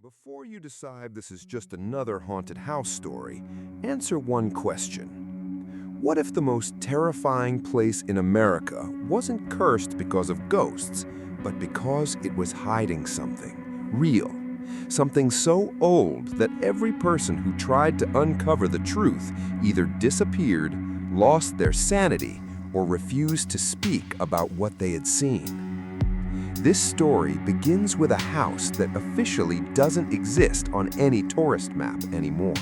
Before you decide this is just another haunted house story, answer one question. What if the most terrifying place in America wasn't cursed because of ghosts, but because it was hiding something real? Something so old that every person who tried to uncover the truth either disappeared, lost their sanity, or refused to speak about what they had seen. This story begins with a house that officially doesn't exist on any tourist map anymore.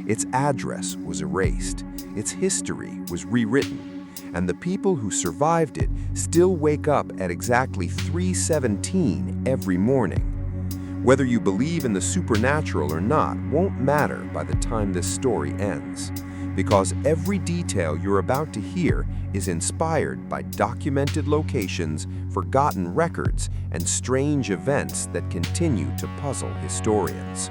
Its address was erased, its history was rewritten, and the people who survived it still wake up at exactly 3:17 every morning. Whether you believe in the supernatural or not won't matter by the time this story ends, because every detail you're about to hear is inspired by documented locations, forgotten records, and strange events that continue to puzzle historians.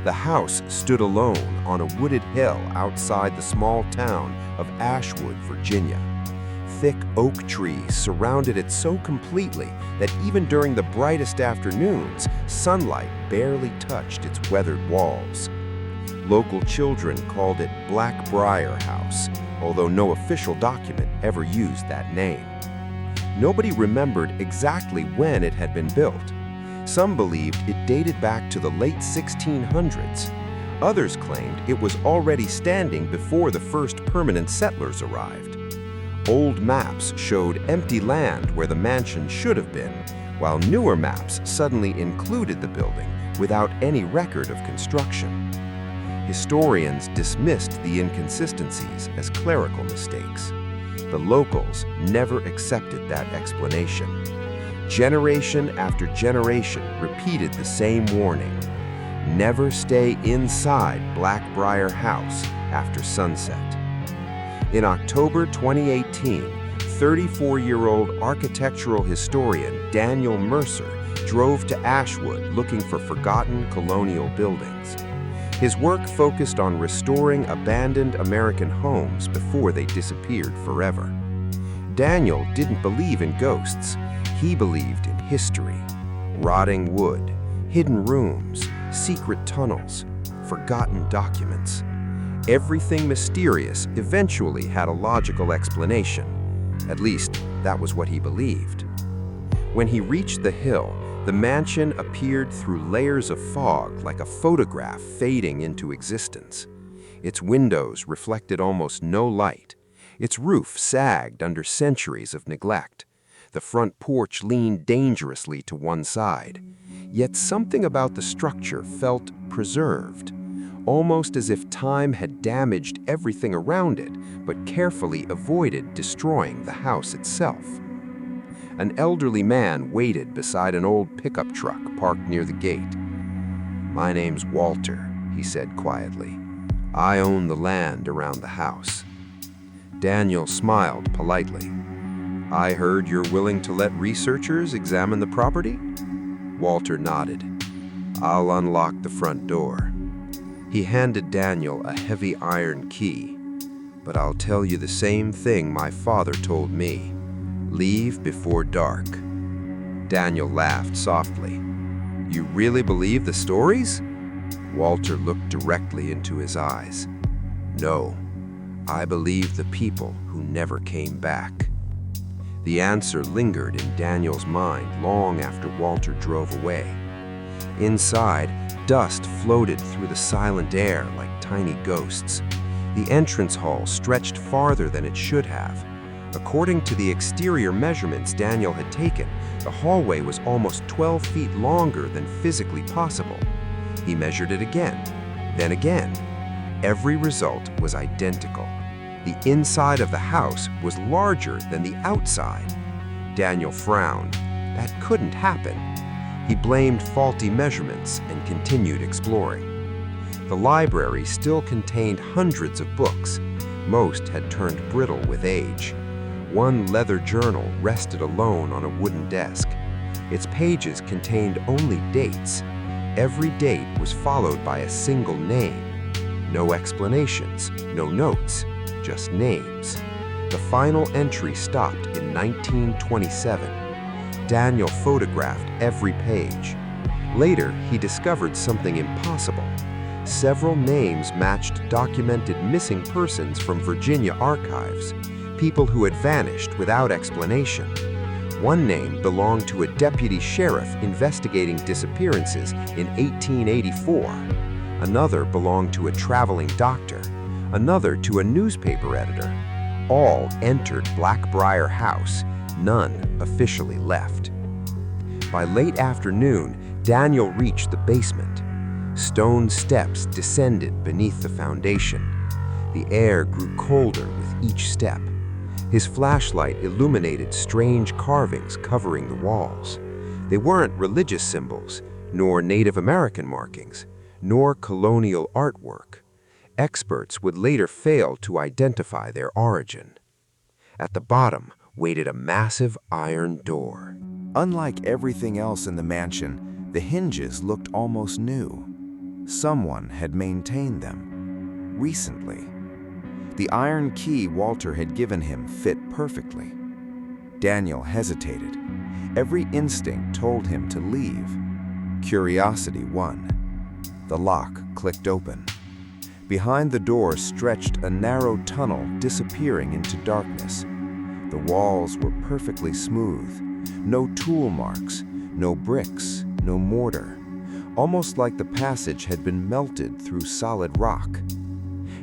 The house stood alone on a wooded hill outside the small town of Ashwood, Virginia. Thick oak trees surrounded it so completely that even during the brightest afternoons, sunlight barely touched its weathered walls. Local children called it Black Briar House, although no official document ever used that name. Nobody remembered exactly when it had been built. Some believed it dated back to the late 1600s. Others claimed it was already standing before the first permanent settlers arrived. Old maps showed empty land where the mansion should have been, while newer maps suddenly included the building without any record of construction. Historians dismissed the inconsistencies as clerical mistakes. The locals never accepted that explanation. Generation after generation repeated the same warning: never stay inside Black Briar House after sunset. In October 2018, 34-year-old architectural historian Daniel Mercer drove to Ashwood looking for forgotten colonial buildings. His work focused on restoring abandoned American homes before they disappeared forever. Daniel didn't believe in ghosts. He believed in history: rotting wood, hidden rooms, secret tunnels, forgotten documents. Everything mysterious eventually had a logical explanation. At least, that was what he believed. When he reached the hill, the mansion appeared through layers of fog like a photograph fading into existence. Its windows reflected almost no light. Its roof sagged under centuries of neglect. The front porch leaned dangerously to one side. Yet something about the structure felt preserved, almost as if time had damaged everything around it, but carefully avoided destroying the house itself. An elderly man waited beside an old pickup truck parked near the gate. "My name's Walter," he said quietly. "I own the land around the house." Daniel smiled politely. "I heard you're willing to let researchers examine the property?" Walter nodded. "I'll unlock the front door." He handed Daniel a heavy iron key. "But I'll tell you the same thing my father told me. Leave before dark." Daniel laughed softly. "You really believe the stories?" Walter looked directly into his eyes. "No, I believe the people who never came back." The answer lingered in Daniel's mind long after Walter drove away. Inside, dust floated through the silent air like tiny ghosts. The entrance hall stretched farther than it should have. According to the exterior measurements Daniel had taken, the hallway was almost 12 feet longer than physically possible. He measured it again, then again. Every result was identical. The inside of the house was larger than the outside. Daniel frowned. That couldn't happen. He blamed faulty measurements and continued exploring. The library still contained hundreds of books. Most had turned brittle with age. One leather journal rested alone on a wooden desk. Its pages contained only dates. Every date was followed by a single name. No explanations, no notes, just names. The final entry stopped in 1927. Daniel photographed every page. Later, he discovered something impossible. Several names matched documented missing persons from Virginia archives, people who had vanished without explanation. One name belonged to a deputy sheriff investigating disappearances in 1884. Another belonged to a traveling doctor. Another to a newspaper editor. All entered Black Briar House. None officially left. By late afternoon, Daniel reached the basement. Stone steps descended beneath the foundation. The air grew colder with each step. His flashlight illuminated strange carvings covering the walls. They weren't religious symbols, nor Native American markings, nor colonial artwork. Experts would later fail to identify their origin. At the bottom waited a massive iron door. Unlike everything else in the mansion, the hinges looked almost new. Someone had maintained them. Recently. The iron key Walter had given him fit perfectly. Daniel hesitated. Every instinct told him to leave. Curiosity won. The lock clicked open. Behind the door stretched a narrow tunnel disappearing into darkness. The walls were perfectly smooth. No tool marks, no bricks, no mortar. Almost like the passage had been melted through solid rock.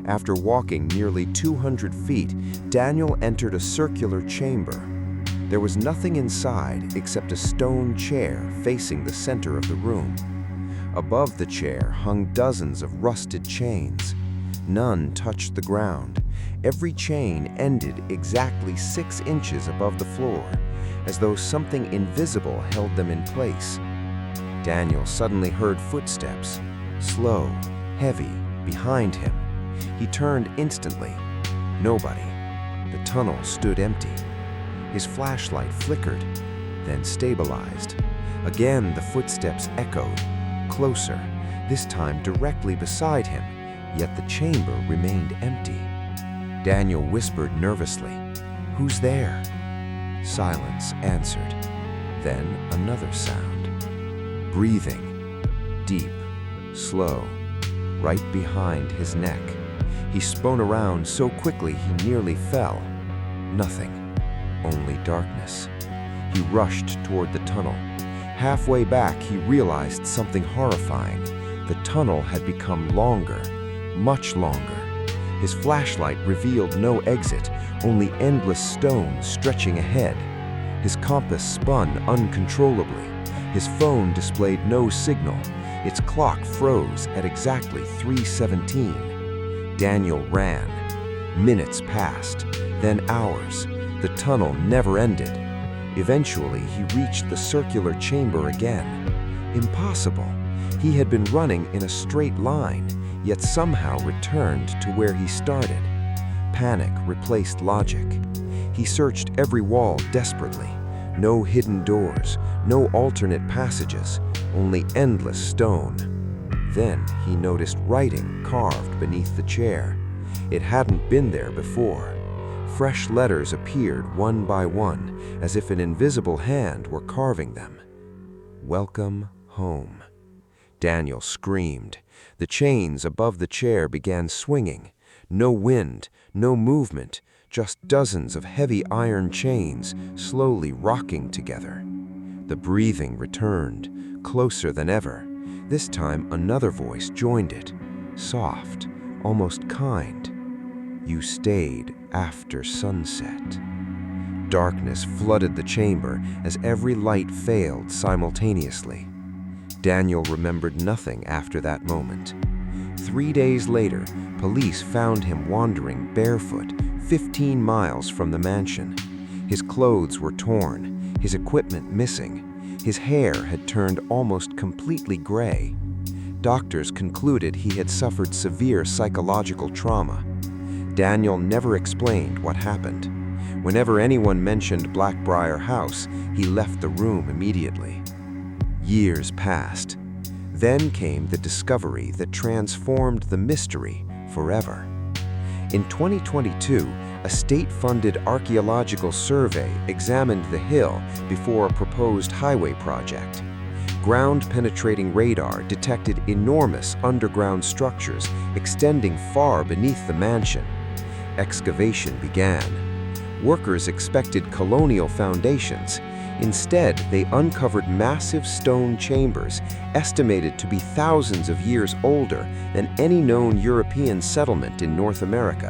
After walking nearly 200 feet, Daniel entered a circular chamber. There was nothing inside except a stone chair facing the center of the room. Above the chair hung dozens of rusted chains. None touched the ground. Every chain ended exactly 6 inches above the floor, as though something invisible held them in place. Daniel suddenly heard footsteps, slow, heavy, behind him. He turned instantly. Nobody. The tunnel stood empty. His flashlight flickered, then stabilized. Again, the footsteps echoed, closer, this time directly beside him, yet the chamber remained empty. Daniel whispered nervously, "Who's there?" Silence answered. Then another sound. Breathing, deep, slow, right behind his neck. He spun around so quickly he nearly fell. Nothing, only darkness. He rushed toward the tunnel. Halfway back, he realized something horrifying. The tunnel had become longer, much longer. His flashlight revealed no exit, only endless stones stretching ahead. His compass spun uncontrollably. His phone displayed no signal. Its clock froze at exactly 3:17. Daniel ran. Minutes passed, then hours. The tunnel never ended. Eventually, he reached the circular chamber again. Impossible. He had been running in a straight line, yet somehow returned to where he started. Panic replaced logic. He searched every wall desperately. No hidden doors, no alternate passages, only endless stone. Then he noticed writing carved beneath the chair. It hadn't been there before. Fresh letters appeared one by one, as if an invisible hand were carving them. "Welcome home." Daniel screamed. The chains above the chair began swinging. No wind, no movement, just dozens of heavy iron chains slowly rocking together. The breathing returned, closer than ever. This time another voice joined it, soft, almost kind. "You stayed after sunset." Darkness flooded the chamber as every light failed simultaneously. Daniel remembered nothing after that moment. 3 days later, police found him wandering barefoot 15 miles from the mansion. His clothes were torn, his equipment missing. His hair had turned almost completely gray. Doctors concluded he had suffered severe psychological trauma. Daniel never explained what happened. Whenever anyone mentioned Black Briar House, he left the room immediately. Years passed. Then came the discovery that transformed the mystery forever. In 2022, a state-funded archaeological survey examined the hill before a proposed highway project. ground-penetrating radar detected enormous underground structures extending far beneath the mansion. Excavation began. Workers expected colonial foundations. Instead, they uncovered massive stone chambers, estimated to be thousands of years older than any known European settlement in North America.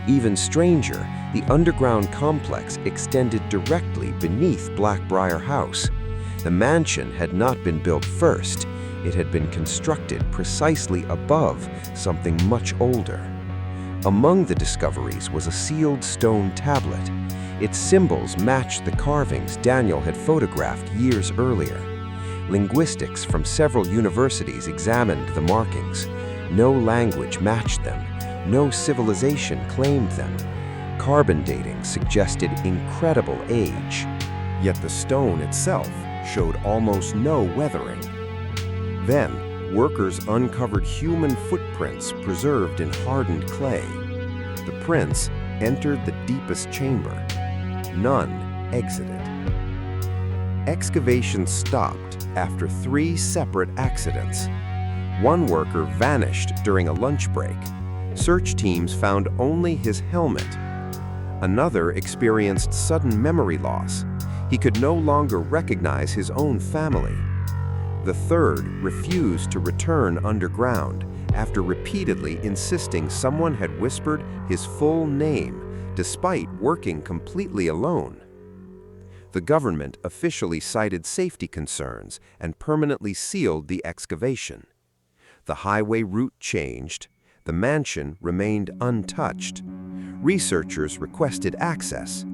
Even stranger, the underground complex extended directly beneath Black Briar House. The mansion had not been built first. It had been constructed precisely above something much older. Among the discoveries was a sealed stone tablet. Its symbols matched the carvings Daniel had photographed years earlier. Linguistics from several universities examined the markings. No language matched them. No civilization claimed them. Carbon dating suggested incredible age. Yet the stone itself showed almost no weathering. Then, workers uncovered human footprints preserved in hardened clay. The prints entered the deepest chamber. None exited. Excavation stopped after 3 separate accidents. One worker vanished during a lunch break. Search teams found only his helmet. Another experienced sudden memory loss. He could no longer recognize his own family. The third refused to return underground after repeatedly insisting someone had whispered his full name despite working completely alone. The government officially cited safety concerns and permanently sealed the excavation. The highway route changed. The mansion remained untouched. Researchers requested access.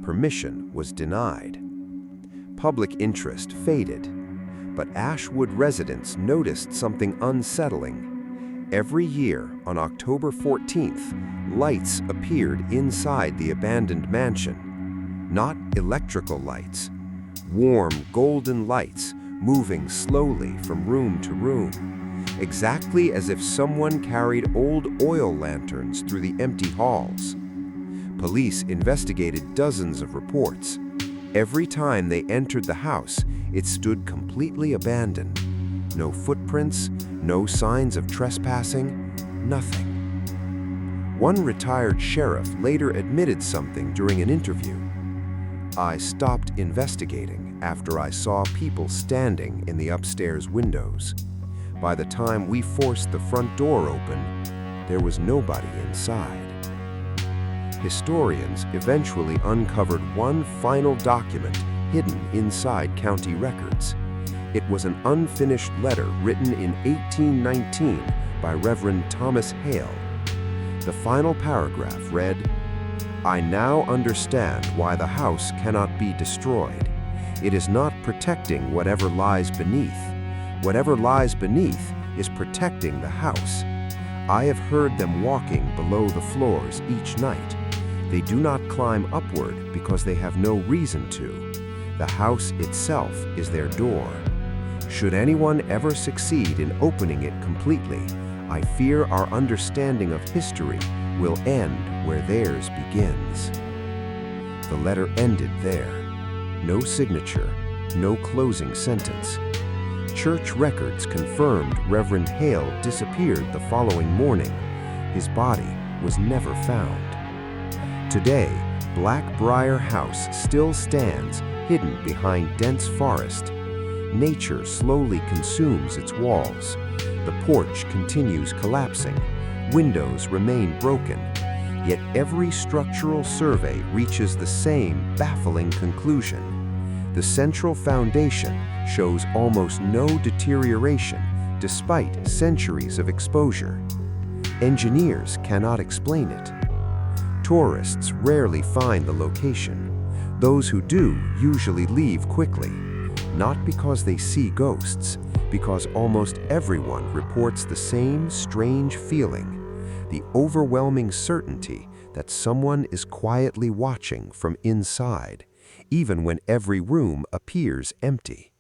Permission was denied. Public interest faded. But Ashwood residents noticed something unsettling. Every year, on October 14th, lights appeared inside the abandoned mansion. Not electrical lights. Warm, golden lights moving slowly from room to room, exactly as if someone carried old oil lanterns through the empty halls. Police investigated dozens of reports. Every time they entered the house, it stood completely abandoned. No footprints, no signs of trespassing, nothing. One retired sheriff later admitted something during an interview. "I stopped investigating after I saw people standing in the upstairs windows. By the time we forced the front door open, there was nobody inside." Historians eventually uncovered one final document hidden inside county records. It was an unfinished letter written in 1819 by Reverend Thomas Hale. The final paragraph read, "I now understand why the house cannot be destroyed. It is not protecting whatever lies beneath. Whatever lies beneath is protecting the house. I have heard them walking below the floors each night. They do not climb upward because they have no reason to. The house itself is their door. Should anyone ever succeed in opening it completely, I fear our understanding of history will end where theirs begins." The letter ended there. No signature, no closing sentence. Church records confirmed Reverend Hale disappeared the following morning. His body was never found. Today, Black Briar House still stands, hidden behind dense forest. Nature slowly consumes its walls. The porch continues collapsing. Windows remain broken. Yet every structural survey reaches the same baffling conclusion. The central foundation shows almost no deterioration despite centuries of exposure. Engineers cannot explain it. Tourists rarely find the location. Those who do usually leave quickly, not because they see ghosts, because almost everyone reports the same strange feeling, the overwhelming certainty that someone is quietly watching from inside, even when every room appears empty.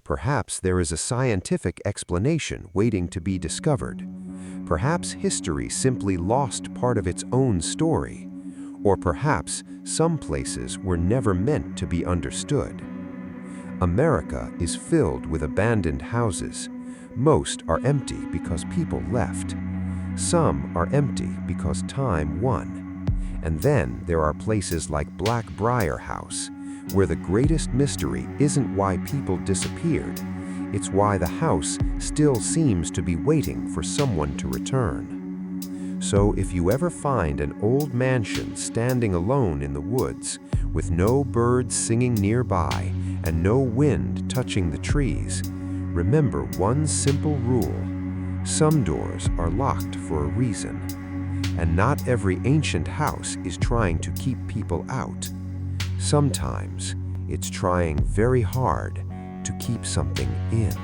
Perhaps there is a scientific explanation waiting to be discovered. Perhaps history simply lost part of its own story. Or perhaps some places were never meant to be understood. America is filled with abandoned houses. Most are empty because people left. Some are empty because time won. And then there are places like Black Briar House, where the greatest mystery isn't why people disappeared. It's why the house still seems to be waiting for someone to return. So if you ever find an old mansion standing alone in the woods, with no birds singing nearby and no wind touching the trees, remember one simple rule: some doors are locked for a reason. And not every ancient house is trying to keep people out. Sometimes it's trying very hard to keep something in.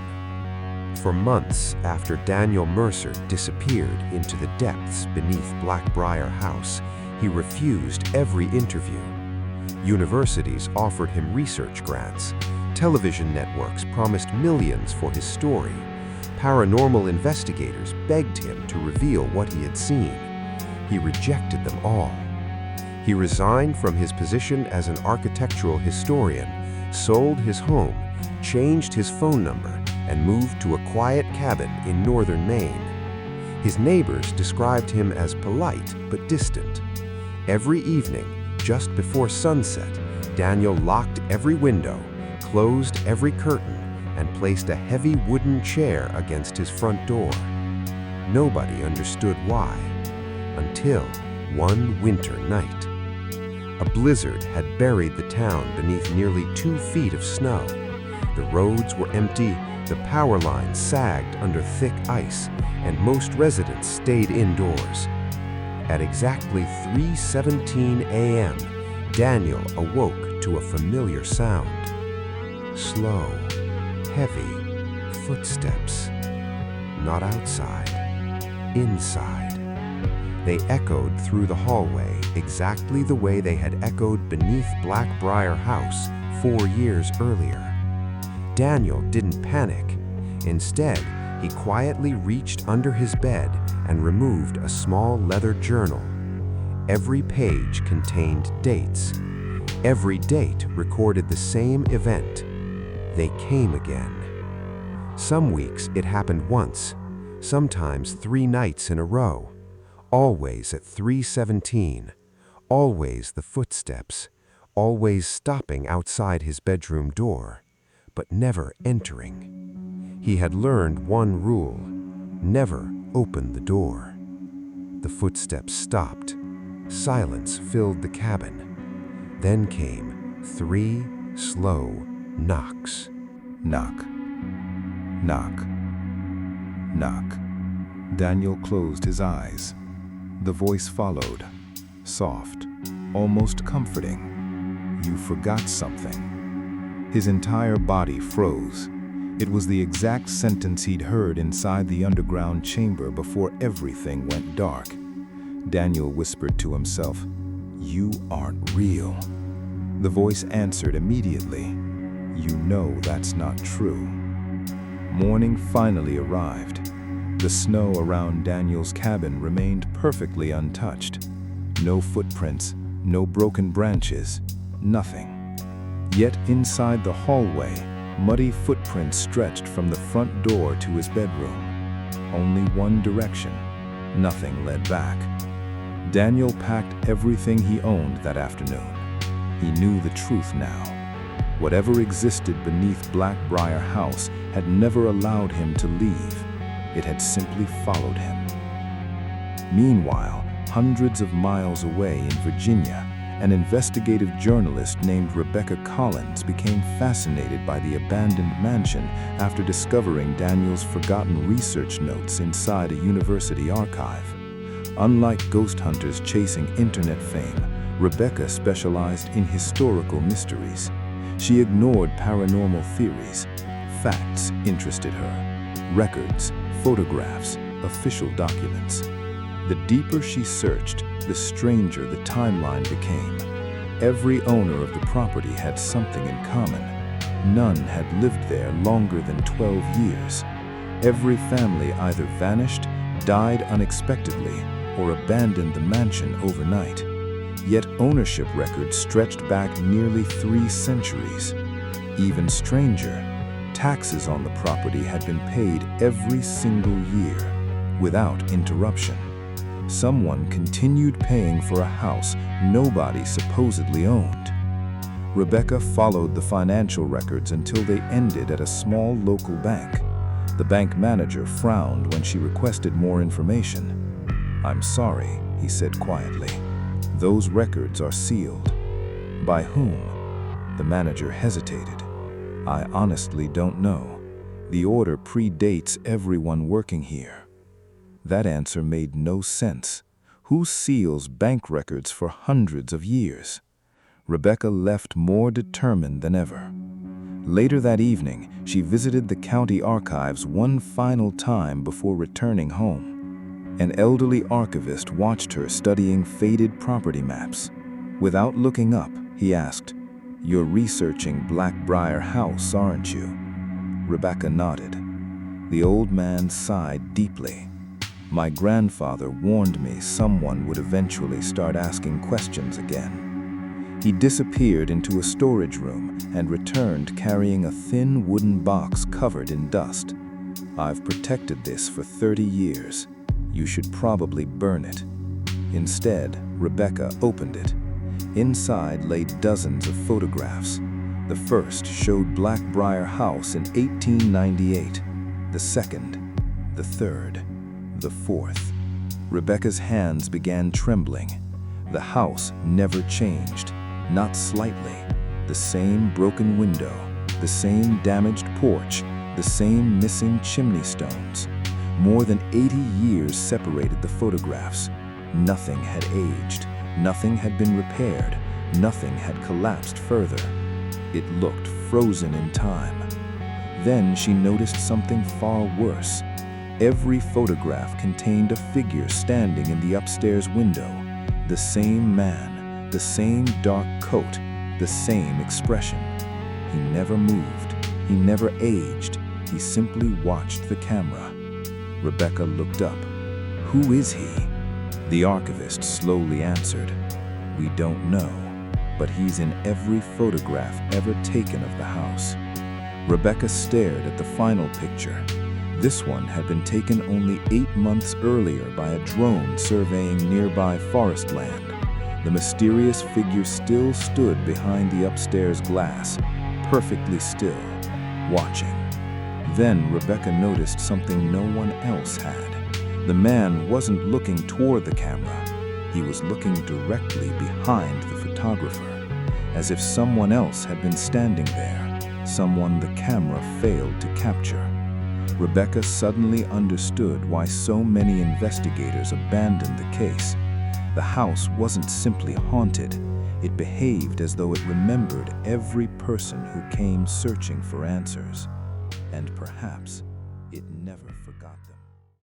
For months after Daniel Mercer disappeared into the depths beneath Black Briar House, he refused every interview. Universities offered him research grants. Television networks promised millions for his story. Paranormal investigators begged him to reveal what he had seen. He rejected them all. He resigned from his position as an architectural historian, sold his home, changed his phone number, and moved to a quiet cabin in northern Maine. His neighbors described him as polite but distant. Every evening, just before sunset, Daniel locked every window, closed every curtain, and placed a heavy wooden chair against his front door. Nobody understood why, until one winter night. A blizzard had buried the town beneath nearly 2 feet of snow. The roads were empty, the power lines sagged under thick ice, and most residents stayed indoors. At exactly 3:17 a.m., Daniel awoke to a familiar sound. Slow, heavy footsteps. Not outside, inside. They echoed through the hallway exactly the way they had echoed beneath Black Briar House 4 years earlier. Daniel didn't panic. Instead, he quietly reached under his bed and removed a small leather journal. Every page contained dates. Every date recorded the same event. They came again. Some weeks it happened once, sometimes 3 nights in a row. Always at 3:17, always the footsteps, always stopping outside his bedroom door, but never entering. He had learned one rule: never open the door. The footsteps stopped. Silence filled the cabin. Then came 3 slow knocks. Knock. Knock. Knock. Daniel closed his eyes. The voice followed, soft, almost comforting. You forgot something. His entire body froze. It was the exact sentence he'd heard inside the underground chamber before everything went dark. Daniel whispered to himself, "You aren't real." The voice answered immediately, "You know that's not true." Morning finally arrived. The snow around Daniel's cabin remained perfectly untouched. No footprints, no broken branches, nothing. Yet inside the hallway, muddy footprints stretched from the front door to his bedroom. Only one direction. Nothing led back. Daniel packed everything he owned that afternoon. He knew the truth now. Whatever existed beneath Black Briar House had never allowed him to leave. It had simply followed him. Meanwhile, hundreds of miles away in Virginia, an investigative journalist named Rebecca Collins became fascinated by the abandoned mansion after discovering Daniel's forgotten research notes inside a university archive. Unlike ghost hunters chasing internet fame, Rebecca specialized in historical mysteries. She ignored paranormal theories. Facts interested her. Records, photographs, official documents. The deeper she searched, the stranger the timeline became. Every owner of the property had something in common. None had lived there longer than 12 years. Every family either vanished, died unexpectedly, or abandoned the mansion overnight. Yet ownership records stretched back nearly 3 centuries. Even stranger, taxes on the property had been paid every single year, without interruption. Someone continued paying for a house nobody supposedly owned. Rebecca followed the financial records until they ended at a small local bank. The bank manager frowned when she requested more information. "I'm sorry," he said quietly. "Those records are sealed." "By whom?" The manager hesitated. "I honestly don't know. The order predates everyone working here." That answer made no sense. Who seals bank records for hundreds of years? Rebecca left more determined than ever. Later that evening, she visited the county archives one final time before returning home. An elderly archivist watched her studying faded property maps. Without looking up, he asked, "You're researching Black Briar House, aren't you?" Rebecca nodded. The old man sighed deeply. "My grandfather warned me someone would eventually start asking questions again." He disappeared into a storage room and returned carrying a thin wooden box covered in dust. "I've protected this for 30 years. You should probably burn it." Instead, Rebecca opened it. Inside lay dozens of photographs. The first showed Black Briar House in 1898. The second, the third, the fourth. Rebecca's hands began trembling. The house never changed. Not slightly. The same broken window, the same damaged porch, the same missing chimney stones. More than 80 years separated the photographs. Nothing had aged, nothing had been repaired, nothing had collapsed further. It looked frozen in time. Then she noticed something far worse. Every photograph contained a figure standing in the upstairs window. The same man. The same dark coat, the same expression. He never moved, he never aged, he simply watched the camera. Rebecca looked up. "Who is he?" The archivist slowly answered, "We don't know, but he's in every photograph ever taken of the house." Rebecca stared at the final picture. This one had been taken only 8 months earlier by a drone surveying nearby forest land. The mysterious figure still stood behind the upstairs glass, perfectly still, watching. Then Rebecca noticed something no one else had. The man wasn't looking toward the camera. He was looking directly behind the photographer, as if someone else had been standing there, someone the camera failed to capture. Rebecca suddenly understood why so many investigators abandoned the case. The house wasn't simply haunted, it behaved as though it remembered every person who came searching for answers. And perhaps it never forgot them.